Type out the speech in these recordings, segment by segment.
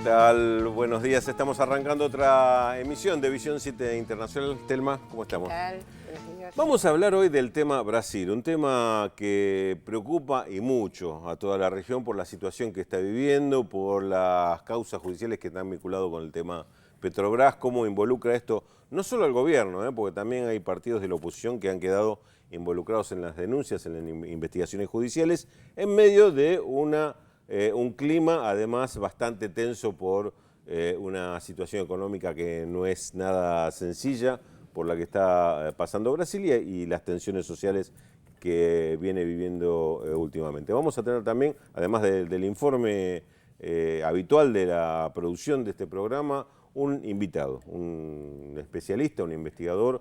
tal? Buenos días. Estamos arrancando otra emisión de Visión 7 Internacional. Telma, ¿cómo estamos? ¿Qué tal? Buenos días. Vamos a hablar hoy del tema Brasil, un tema que preocupa y mucho a toda la región por la situación que está viviendo, por las causas judiciales que están vinculadas con el tema Petrobras, cómo involucra esto no solo al gobierno, porque también hay partidos de la oposición que han quedado involucrados en las denuncias, en las investigaciones judiciales, en medio de un clima además bastante tenso por una situación económica que no es nada sencilla, por la que está pasando Brasil y las tensiones sociales que viene viviendo últimamente. Vamos a tener también, además del informe habitual de la producción de este programa, un invitado, un especialista, un investigador,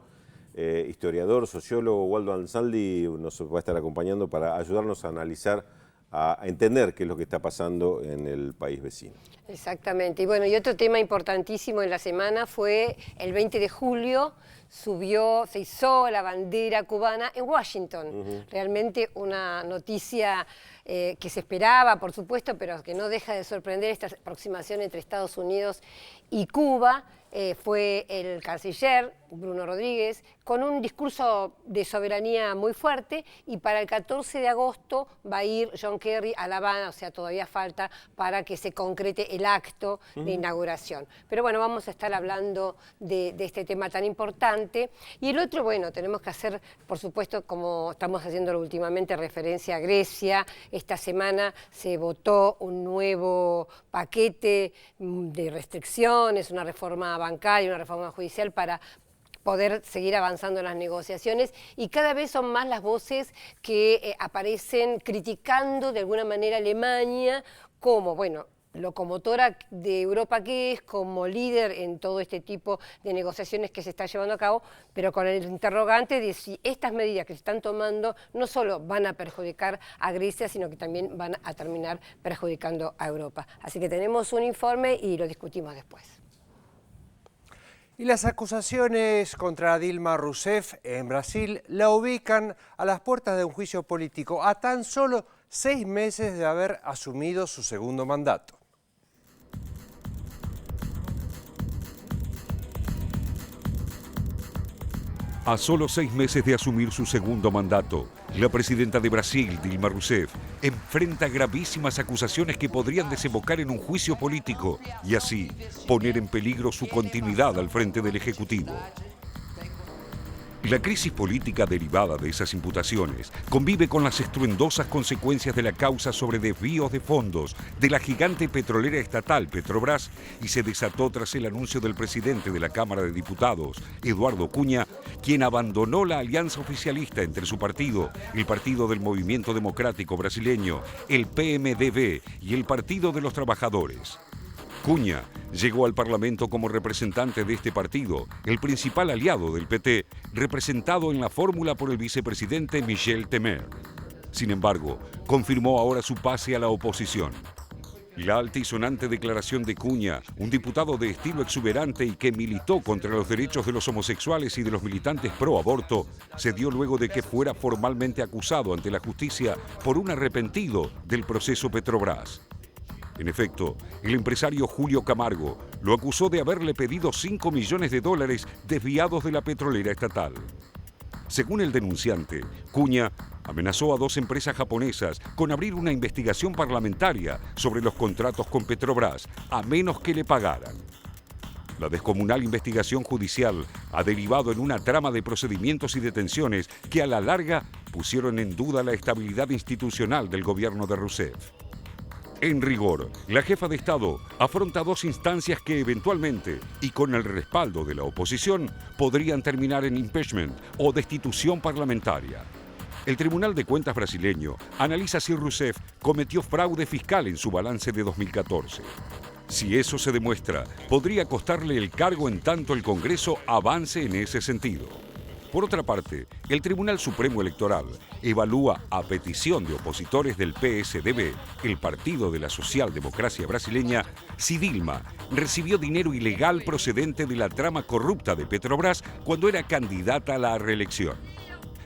historiador, sociólogo. Waldo Ansaldi nos va a estar acompañando para ayudarnos a analizar, a entender qué es lo que está pasando en el país vecino. Exactamente. Y bueno, y otro tema importantísimo en la semana fue el 20 de julio, se izó la bandera cubana en Washington. Realmente una noticia que se esperaba, por supuesto, pero que no deja de sorprender esta aproximación entre Estados Unidos y Cuba. Fue el canciller Bruno Rodríguez con un discurso de soberanía muy fuerte, y para el 14 de agosto va a ir John Kerry a La Habana, o sea, todavía falta para que se concrete el acto de inauguración. Pero bueno, vamos a estar hablando de este tema tan importante. Y el otro, bueno, tenemos que hacer, por supuesto, como estamos haciendo últimamente, referencia a Grecia. Esta semana se votó un nuevo paquete de restricciones, una reforma bancaria, una reforma judicial para poder seguir avanzando en las negociaciones, y cada vez son más las voces que aparecen criticando de alguna manera a Alemania como, bueno, locomotora de Europa que es, como líder en todo este tipo de negociaciones que se está llevando a cabo, pero con el interrogante de si estas medidas que se están tomando no solo van a perjudicar a Grecia, sino que también van a terminar perjudicando a Europa. Así que tenemos un informe y lo discutimos después. Y las acusaciones contra Dilma Rousseff en Brasil la ubican a las puertas de un juicio político a tan solo 6 meses de haber asumido su segundo mandato. A solo 6 meses de asumir su segundo mandato, la presidenta de Brasil, Dilma Rousseff, enfrenta gravísimas acusaciones que podrían desembocar en un juicio político y así poner en peligro su continuidad al frente del Ejecutivo. La crisis política derivada de esas imputaciones convive con las estruendosas consecuencias de la causa sobre desvíos de fondos de la gigante petrolera estatal Petrobras, y se desató tras el anuncio del presidente de la Cámara de Diputados, Eduardo Cunha, quien abandonó la alianza oficialista entre su partido, el Partido del Movimiento Democrático Brasileño, el PMDB y el Partido de los Trabajadores. Cunha llegó al Parlamento como representante de este partido, el principal aliado del PT, representado en la fórmula por el vicepresidente Michel Temer. Sin embargo, confirmó ahora su pase a la oposición. La altisonante declaración de Cunha, un diputado de estilo exuberante y que militó contra los derechos de los homosexuales y de los militantes pro aborto, se dio luego de que fuera formalmente acusado ante la justicia por un arrepentido del proceso Petrobras. En efecto, el empresario Julio Camargo lo acusó de haberle pedido $5 millones desviados de la petrolera estatal. Según el denunciante, Cunha amenazó a 2 empresas japonesas con abrir una investigación parlamentaria sobre los contratos con Petrobras, a menos que le pagaran. La descomunal investigación judicial ha derivado en una trama de procedimientos y detenciones que a la larga pusieron en duda la estabilidad institucional del gobierno de Rousseff. En rigor, la jefa de Estado afronta 2 instancias que eventualmente, y con el respaldo de la oposición, podrían terminar en impeachment o destitución parlamentaria. El Tribunal de Cuentas brasileño analiza si Rousseff cometió fraude fiscal en su balance de 2014. Si eso se demuestra, podría costarle el cargo en tanto el Congreso avance en ese sentido. Por otra parte, el Tribunal Supremo Electoral evalúa, a petición de opositores del PSDB, el Partido de la Socialdemocracia Brasileña, si Dilma recibió dinero ilegal procedente de la trama corrupta de Petrobras cuando era candidata a la reelección.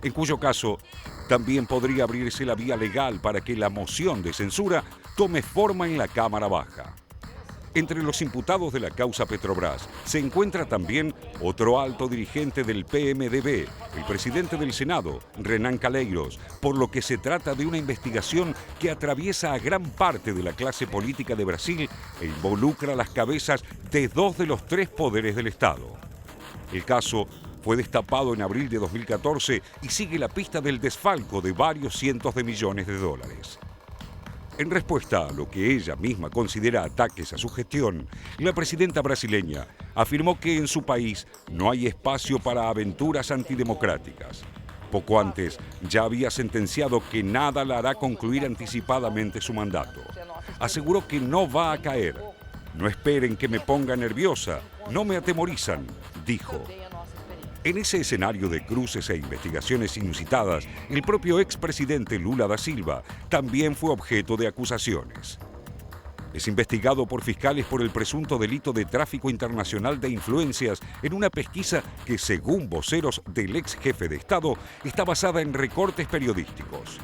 En cuyo caso, también podría abrirse la vía legal para que la moción de censura tome forma en la Cámara Baja. Entre los imputados de la causa Petrobras se encuentra también otro alto dirigente del PMDB, el presidente del Senado, Renan Calheiros, por lo que se trata de una investigación que atraviesa a gran parte de la clase política de Brasil e involucra las cabezas de 2 de los 3 poderes del Estado. El caso fue destapado en abril de 2014 y sigue la pista del desfalco de varios cientos de millones de dólares. En respuesta a lo que ella misma considera ataques a su gestión, la presidenta brasileña afirmó que en su país no hay espacio para aventuras antidemocráticas. Poco antes ya había sentenciado que nada la hará concluir anticipadamente su mandato. Aseguró que no va a caer. No esperen que me ponga nerviosa, no me atemorizan, dijo. En ese escenario de cruces e investigaciones inusitadas, el propio expresidente Lula da Silva también fue objeto de acusaciones. Es investigado por fiscales por el presunto delito de tráfico internacional de influencias en una pesquisa que, según voceros del ex jefe de Estado, está basada en recortes periodísticos.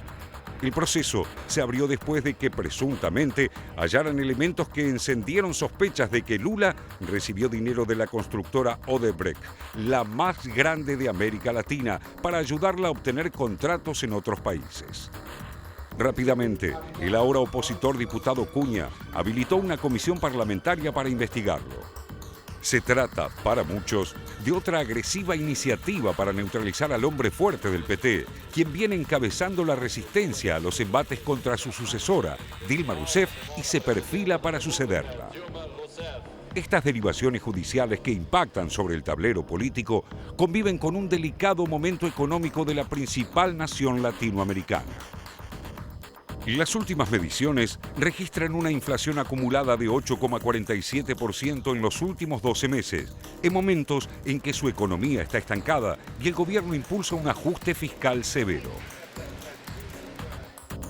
El proceso se abrió después de que presuntamente hallaran elementos que encendieron sospechas de que Lula recibió dinero de la constructora Odebrecht, la más grande de América Latina, para ayudarla a obtener contratos en otros países. Rápidamente, el ahora opositor diputado Cunha habilitó una comisión parlamentaria para investigarlo. Se trata, para muchos, de otra agresiva iniciativa para neutralizar al hombre fuerte del PT, quien viene encabezando la resistencia a los embates contra su sucesora, Dilma Rousseff, y se perfila para sucederla. Estas derivaciones judiciales que impactan sobre el tablero político conviven con un delicado momento económico de la principal nación latinoamericana. Las últimas mediciones registran una inflación acumulada de 8,47% en los últimos 12 meses, en momentos en que su economía está estancada y el gobierno impulsa un ajuste fiscal severo.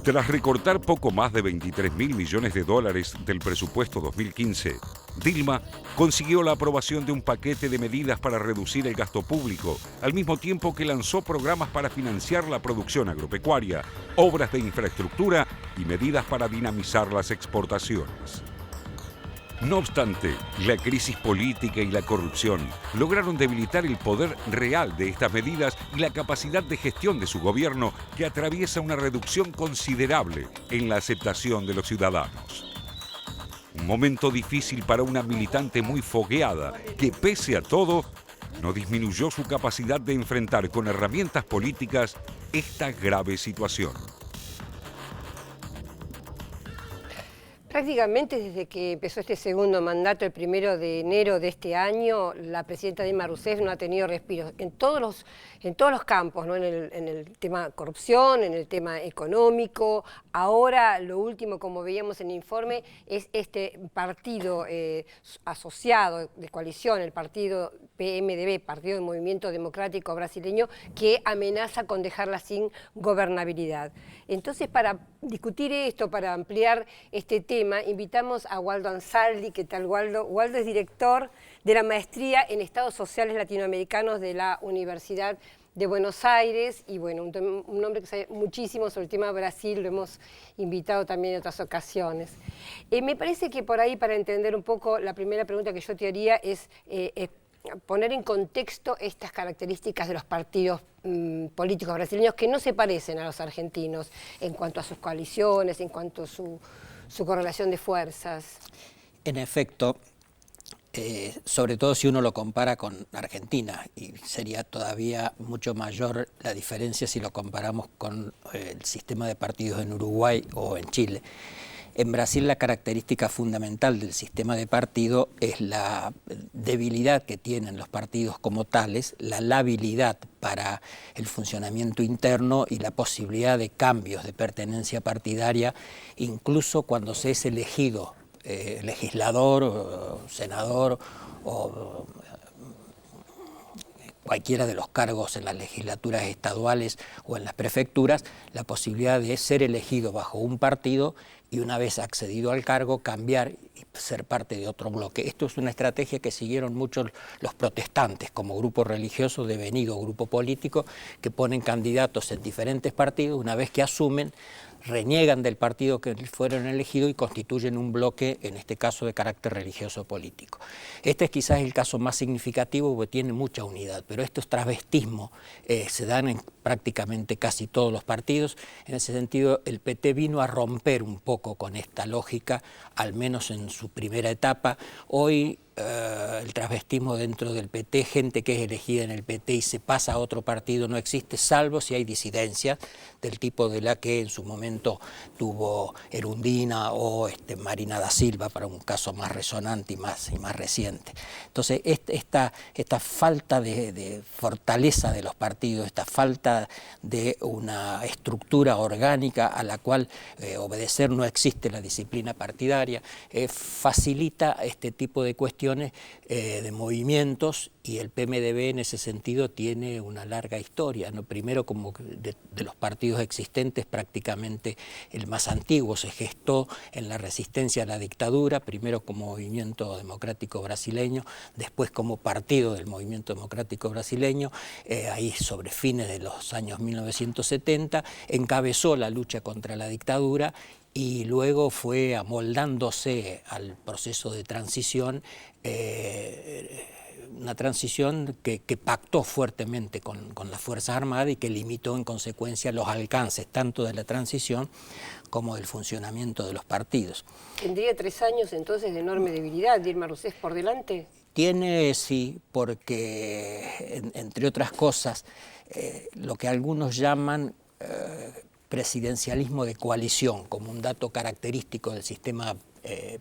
Tras recortar poco más de 23.000 millones de dólares del presupuesto 2015, Dilma consiguió la aprobación de un paquete de medidas para reducir el gasto público, al mismo tiempo que lanzó programas para financiar la producción agropecuaria, obras de infraestructura y medidas para dinamizar las exportaciones. No obstante, la crisis política y la corrupción lograron debilitar el poder real de estas medidas y la capacidad de gestión de su gobierno, que atraviesa una reducción considerable en la aceptación de los ciudadanos. Un momento difícil para una militante muy fogueada que, pese a todo, no disminuyó su capacidad de enfrentar con herramientas políticas esta grave situación. Prácticamente desde que empezó este segundo mandato, el 1 de enero de este año, la presidenta Dilma Rousseff no ha tenido respiro en todos los campos, ¿no? En el tema corrupción, en el tema económico. Ahora, lo último, como veíamos en el informe, es este partido asociado de coalición, el partido PMDB, Partido del Movimiento Democrático Brasileño, que amenaza con dejarla sin gobernabilidad. Entonces, para discutir esto, para ampliar este tema, invitamos a Waldo Ansaldi. ¿Qué tal, Waldo? Waldo es director de la Maestría en Estados Sociales Latinoamericanos de la Universidad de Buenos Aires, y bueno, un hombre que sabe muchísimo sobre el tema de Brasil, lo hemos invitado también en otras ocasiones. Me parece que por ahí, para entender un poco, la primera pregunta que yo te haría es poner en contexto estas características de los partidos políticos brasileños, que no se parecen a los argentinos en cuanto a sus coaliciones, en cuanto a su correlación de fuerzas. En efecto, sobre todo si uno lo compara con Argentina, y sería todavía mucho mayor la diferencia si lo comparamos con el sistema de partidos en Uruguay o en Chile. En Brasil, la característica fundamental del sistema de partido es la debilidad que tienen los partidos como tales, la labilidad para el funcionamiento interno y la posibilidad de cambios de pertenencia partidaria, incluso cuando se es elegido legislador, o senador o cualquiera de los cargos en las legislaturas estaduales o en las prefecturas, la posibilidad de ser elegido bajo un partido y, una vez accedido al cargo, cambiar y ser parte de otro bloque. Esto es una estrategia que siguieron muchos los protestantes como grupo religioso devenido grupo político, que ponen candidatos en diferentes partidos. Una vez que asumen, reniegan del partido que fueron elegidos y constituyen un bloque, en este caso de carácter religioso político. Este es quizás el caso más significativo porque tiene mucha unidad, pero estos travestismos se dan en prácticamente casi todos los partidos. En ese sentido, el PT vino a romper un poco con esta lógica, al menos en su primera etapa. Hoy el travestismo dentro del PT, gente que es elegida en el PT y se pasa a otro partido, no existe, salvo si hay disidencias del tipo de la que en su momento tuvo Erundina o Marina da Silva, para un caso más resonante y más reciente. Entonces, esta falta de fortaleza de los partidos, esta falta de una estructura orgánica a la cual obedecer, no existe la disciplina partidaria, facilita este tipo de cuestiones de movimientos, y el PMDB en ese sentido tiene una larga historia, ¿no? Primero, como de los partidos existentes, prácticamente el más antiguo, se gestó en la resistencia a la dictadura, primero como Movimiento Democrático Brasileño, después como partido del Movimiento Democrático Brasileño, ahí sobre fines de los años 1970, encabezó la lucha contra la dictadura y luego fue amoldándose al proceso de transición, una transición que pactó fuertemente con las Fuerzas Armadas y que limitó en consecuencia los alcances tanto de la transición como del funcionamiento de los partidos. ¿Tendría 3 años entonces de enorme debilidad Dilma Rousseff por delante? Tiene, sí, porque entre otras cosas, lo que algunos llaman presidencialismo de coalición, como un dato característico del sistema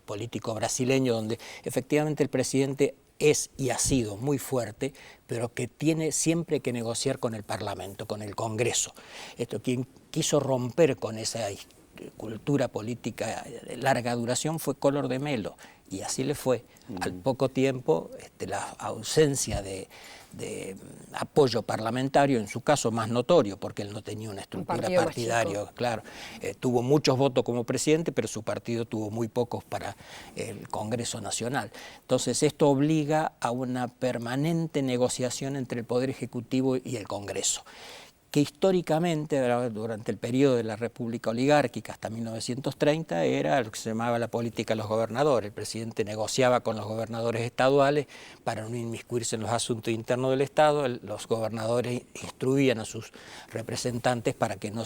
político brasileño, donde efectivamente el presidente es y ha sido muy fuerte, pero que tiene siempre que negociar con el Parlamento, con el Congreso. Quien quiso romper con esa cultura política de larga duración fue Collor de Mello, y así le fue. Al poco tiempo, la ausencia de apoyo parlamentario, en su caso más notorio, porque él no tenía una estructura partidaria, claro. Tuvo muchos votos como presidente, pero su partido tuvo muy pocos para el Congreso Nacional. Entonces, esto obliga a una permanente negociación entre el Poder Ejecutivo y el Congreso, que históricamente, durante el periodo de la República Oligárquica hasta 1930, era lo que se llamaba la política de los gobernadores. El presidente negociaba con los gobernadores estaduales para no inmiscuirse en los asuntos internos del Estado. Los gobernadores instruían a sus representantes para que no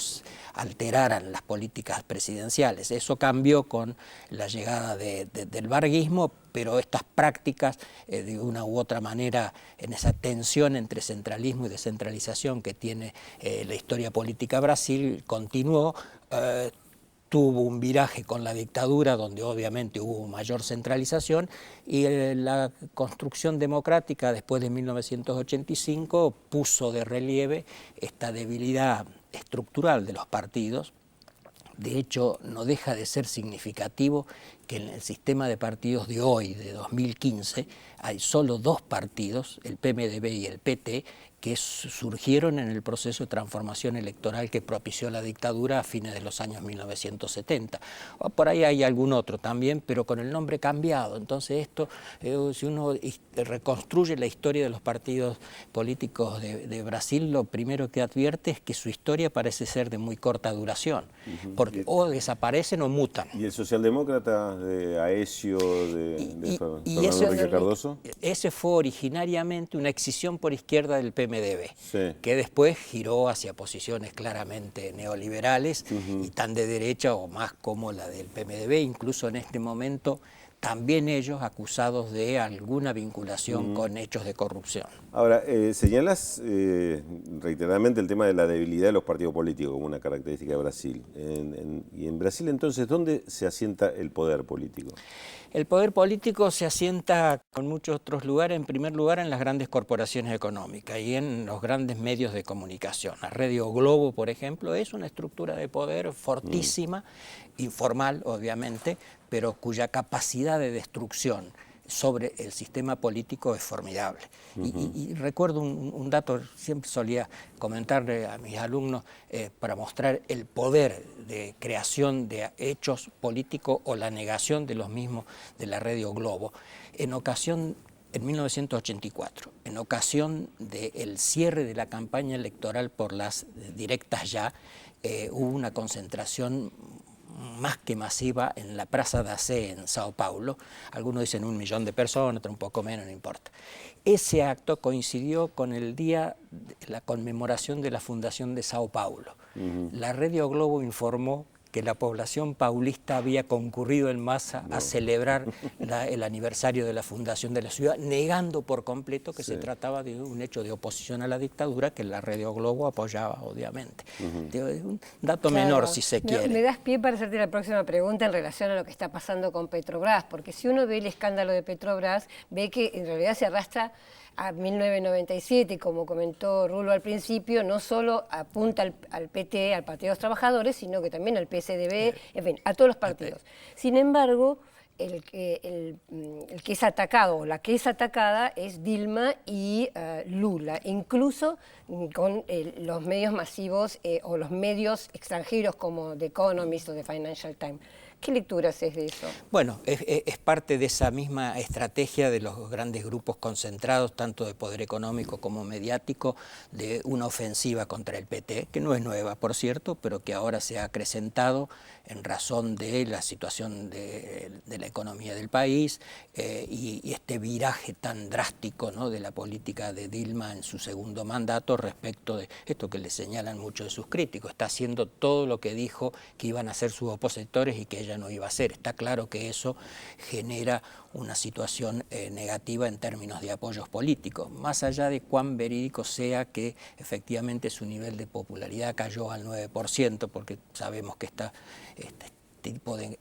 alteraran las políticas presidenciales. Eso cambió con la llegada del varguismo, pero estas prácticas, de una u otra manera, en esa tensión entre centralismo y descentralización que tiene la historia política de Brasil, continuó. Tuvo un viraje con la dictadura, donde obviamente hubo mayor centralización, y la construcción democrática después de 1985 puso de relieve esta debilidad estructural de los partidos. De hecho, no deja de ser significativo que en el sistema de partidos de hoy, de 2015, hay solo 2 partidos, el PMDB y el PT, que surgieron en el proceso de transformación electoral que propició la dictadura a fines de los años 1970. Por ahí hay algún otro también, pero con el nombre cambiado. Entonces esto, si uno reconstruye la historia de los partidos políticos de Brasil, lo primero que advierte es que su historia parece ser de muy corta duración, porque o desaparecen o mutan. ¿Y el socialdemócrata de Aécio, de Fernando Henrique Cardoso? Ese fue originariamente una escisión por izquierda del PMDB. Sí. Que después giró hacia posiciones claramente neoliberales y tan de derecha o más como la del PMDB, incluso en este momento también ellos acusados de alguna vinculación con hechos de corrupción. Ahora, señalas reiteradamente el tema de la debilidad de los partidos políticos como una característica de Brasil. Y en Brasil, entonces, ¿dónde se asienta el poder político? El poder político se asienta con muchos otros lugares, en primer lugar en las grandes corporaciones económicas y en los grandes medios de comunicación. La Radio Globo, por ejemplo, es una estructura de poder fortísima, informal obviamente, pero cuya capacidad de destrucción sobre el sistema político es formidable. Y recuerdo un dato, siempre solía comentarle a mis alumnos para mostrar el poder de creación de hechos políticos o la negación de los mismos de la Radio Globo. En ocasión en 1984, en ocasión del cierre de la campaña electoral por las directas ya, hubo una concentración más que masiva en la Praça da Sé en Sao Paulo. Algunos dicen 1 millón de personas, otros un poco menos, no importa. Ese acto coincidió con el día de la conmemoración de la fundación de Sao Paulo. La Radio Globo informó que la población paulista había concurrido en masa a celebrar el aniversario de la fundación de la ciudad, negando por completo que se trataba de un hecho de oposición a la dictadura que la Radio Globo apoyaba, obviamente. Un dato menor, si se quiere. Me das pie para hacerte la próxima pregunta en relación a lo que está pasando con Petrobras, porque si uno ve el escándalo de Petrobras, ve que en realidad se arrastra a 1997, como comentó Rulo al principio, no solo apunta al PT, al Partido de los Trabajadores, sino que también al PSDB, en fin, a todos los partidos. Sin embargo, el que es atacado o la que es atacada es Dilma y Lula, incluso con los medios masivos o los medios extranjeros como The Economist o The Financial Times. ¿Qué lectura haces de eso? Bueno, es parte de esa misma estrategia de los grandes grupos concentrados, tanto de poder económico como mediático, de una ofensiva contra el PT, que no es nueva, por cierto, pero que ahora se ha acrecentado en razón de la situación de la economía del país y este viraje tan drástico, ¿no?, de la política de Dilma en su segundo mandato respecto de esto que le señalan muchos de sus críticos. Está haciendo todo lo que dijo que iban a hacer sus opositores y que ella no iba a hacer. Está claro que eso genera una situación negativa en términos de apoyos políticos, más allá de cuán verídico sea que efectivamente su nivel de popularidad cayó al 9%, porque sabemos que este tipo de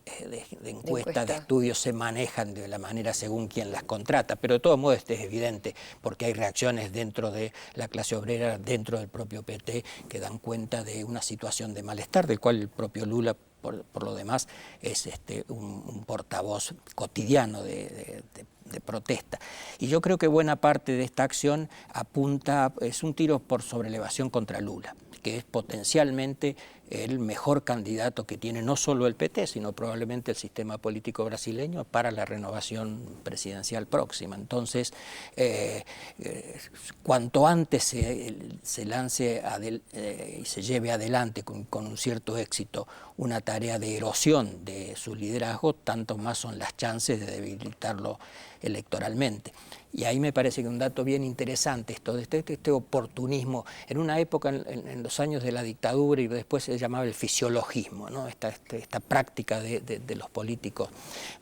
encuestas, de estudios se manejan de la manera según quien las contrata, pero de todos modos es evidente porque hay reacciones dentro de la clase obrera, dentro del propio PT, que dan cuenta de una situación de malestar, del cual el propio Lula, por lo demás, es un portavoz cotidiano de protesta. Y yo creo que buena parte de esta acción apunta, es un tiro por sobrelevación contra Lula, que es potencialmente el mejor candidato que tiene no solo el PT, sino probablemente el sistema político brasileño para la renovación presidencial próxima. Entonces, cuanto antes se lance y se lleve adelante con un cierto éxito una tarea de erosión de su liderazgo, tanto más son las chances de debilitarlo electoralmente. Y ahí me parece que un dato bien interesante, esto de este oportunismo, en una época, en los años de la dictadura, y después se llamaba el fisiologismo, ¿no? Esta práctica de los políticos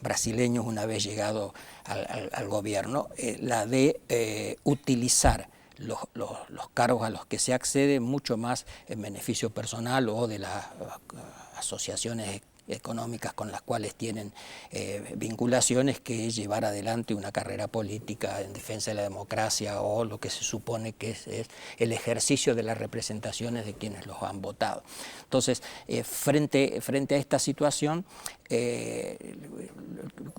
brasileños una vez llegado al gobierno, la de utilizar los cargos a los que se accede mucho más en beneficio personal o de las asociaciones económicas con las cuales tienen vinculaciones, que llevar adelante una carrera política en defensa de la democracia o lo que se supone que es el ejercicio de las representaciones de quienes los han votado. Entonces, frente a esta situación,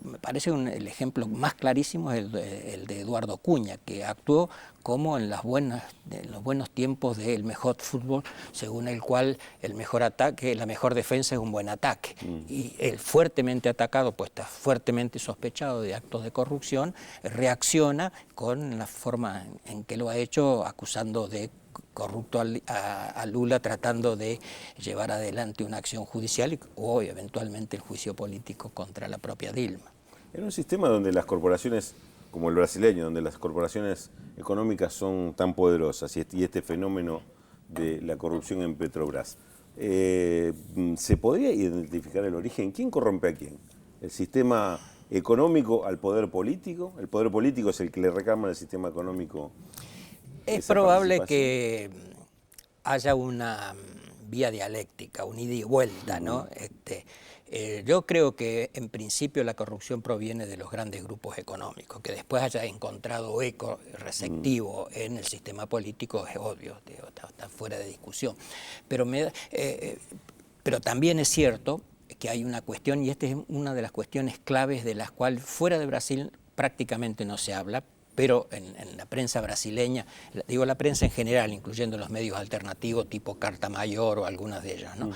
me parece el ejemplo más clarísimo es el de Eduardo Cunha, que actuó como en los buenos tiempos del mejor fútbol, según el cual el mejor ataque, la mejor defensa es un buen ataque. Y él, fuertemente atacado, pues está fuertemente sospechado de actos de corrupción, reacciona con la forma en que lo ha hecho, acusando de corrupto a Lula, tratando de llevar adelante una acción judicial o eventualmente el juicio político contra la propia Dilma. En un sistema donde las corporaciones, como el brasileño, donde las corporaciones económicas son tan poderosas y este fenómeno de la corrupción en Petrobras, ¿se podría identificar el origen? ¿Quién corrompe a quién? ¿El sistema económico al poder político? ¿El poder político es el que le reclama al sistema económico? Es probable que haya una vía dialéctica, un ida y vuelta, ¿no? Yo creo que en principio la corrupción proviene de los grandes grupos económicos, que después haya encontrado eco receptivo en el sistema político es obvio, está fuera de discusión. Pero también es cierto que hay una cuestión, y esta es una de las cuestiones claves de las cuales fuera de Brasil prácticamente no se habla, pero en la prensa brasileña, digo la prensa en general, incluyendo los medios alternativos tipo Carta Mayor o algunas de ellas, ¿no?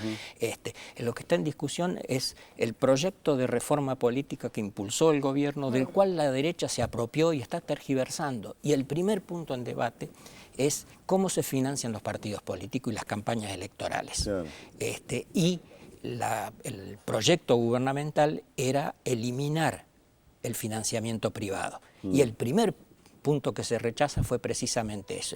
Lo que está en discusión es el proyecto de reforma política que impulsó el gobierno, del cual la derecha se apropió y está tergiversando. Y el primer punto en debate es cómo se financian los partidos políticos y las campañas electorales. Claro. Y el proyecto gubernamental era eliminar el financiamiento privado. Y el primer punto que se rechaza fue precisamente eso.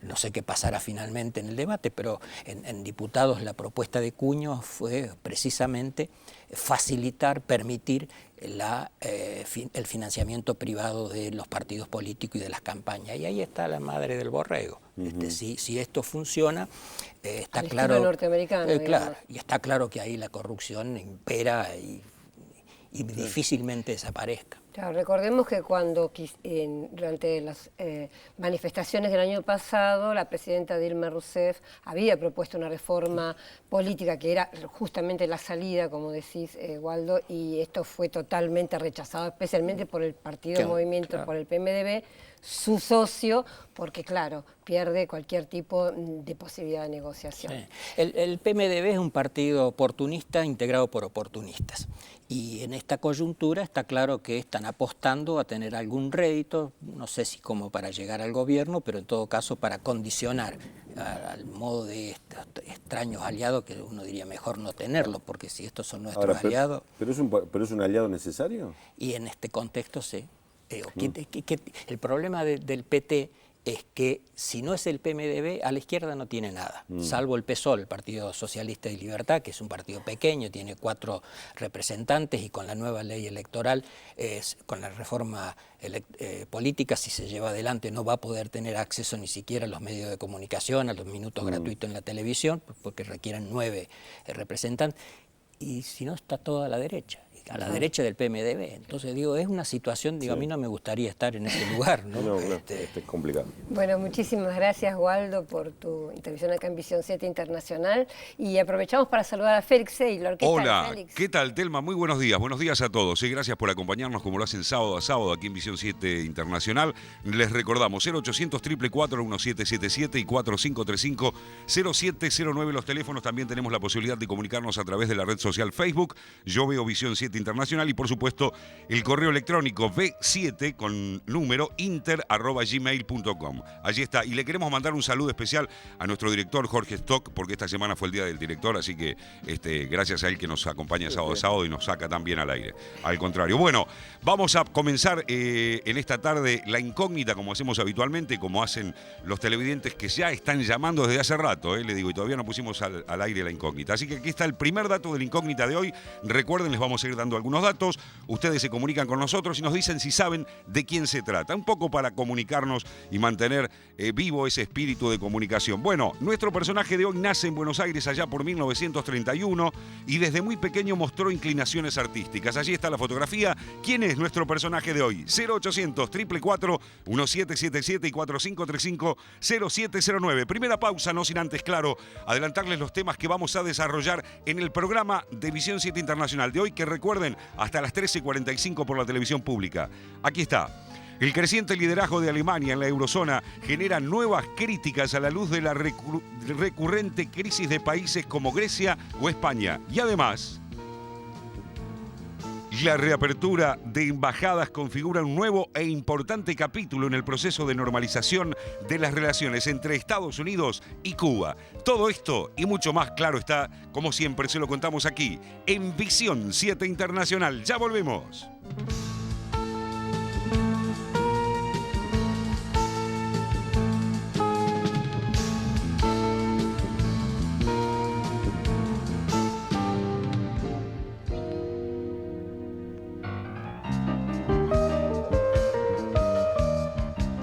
No sé qué pasará finalmente en el debate, pero en diputados la propuesta de Cuño fue precisamente facilitar, permitir el financiamiento privado de los partidos políticos y de las campañas. Y ahí está la madre del borrego. Si esto funciona, está claro, norteamericano, claro, y está claro que ahí la corrupción impera y difícilmente desaparezca. Claro, recordemos que durante las manifestaciones del año pasado, la presidenta Dilma Rousseff había propuesto una reforma política que era justamente la salida, como decís, Waldo, y esto fue totalmente rechazado, especialmente por el Partido Movimiento, por el PMDB, su socio, porque claro, pierde cualquier tipo de posibilidad de negociación. Sí. El PMDB es un partido oportunista integrado por oportunistas. Y en esta coyuntura está claro que están apostando a tener algún rédito, no sé si como para llegar al gobierno, pero en todo caso para condicionar al modo de estos extraños aliados, que uno diría mejor no tenerlo, porque si estos son nuestros aliados... ¿Pero es un aliado necesario? Y en este contexto sí. El problema del PT es que si no es el PMDB, a la izquierda no tiene nada, salvo el PSOL, el Partido Socialista y Libertad, que es un partido pequeño, tiene 4 representantes y con la nueva ley electoral, con la reforma política, si se lleva adelante, no va a poder tener acceso ni siquiera a los medios de comunicación, a los minutos gratuitos en la televisión, porque requieren 9 representantes, y si no está toda a la derecha. A la derecha del PMDB. Entonces, digo, es una situación, digo, a mí no me gustaría estar en ese lugar, ¿no? Es complicado. Bueno, muchísimas gracias, Waldo, por tu intervención acá en Visión 7 Internacional. Y aprovechamos para saludar a Félix Saylor. ¿Qué tal, Félix? ¿Qué tal, Telma? Muy buenos días. Buenos días a todos. Gracias por acompañarnos como lo hacen sábado a sábado aquí en Visión 7 Internacional. Les recordamos, 0800-444-1777 y 4535-0709 los teléfonos. También tenemos la posibilidad de comunicarnos a través de la red social Facebook. Yo veo Visión 7 Internacional y por supuesto el correo electrónico v7 con número inter@gmail.com. Allí está. Y le queremos mandar un saludo especial a nuestro director Jorge Stock, porque esta semana fue el día del director, así que gracias a él que nos acompaña sábado a sábado y nos saca también al aire. Al contrario. Bueno, vamos a comenzar en esta tarde la incógnita, como hacemos habitualmente, como hacen los televidentes que ya están llamando desde hace rato, le digo, y todavía no pusimos al aire la incógnita. Así que aquí está el primer dato de la incógnita de hoy. Recuerden, les vamos a ir dando algunos datos, ustedes se comunican con nosotros y nos dicen si saben de quién se trata, un poco para comunicarnos y mantener vivo ese espíritu de comunicación. Bueno, nuestro personaje de hoy nace en Buenos Aires allá por 1931 y desde muy pequeño mostró inclinaciones artísticas. Allí está la fotografía. ¿Quién es nuestro personaje de hoy? 0800-444-1777 y 4535-0709. Primera pausa, no sin antes, claro, adelantarles los temas que vamos a desarrollar en el programa de Visión 7 Internacional de hoy, que recuerden, hasta las 13:45 por la televisión pública. Aquí está. El creciente liderazgo de Alemania en la eurozona genera nuevas críticas a la luz de la recurrente crisis de países como Grecia o España. Y además, la reapertura de embajadas configura un nuevo e importante capítulo en el proceso de normalización de las relaciones entre Estados Unidos y Cuba. Todo esto y mucho más, claro está, como siempre se lo contamos aquí, en Visión 7 Internacional. Ya volvemos.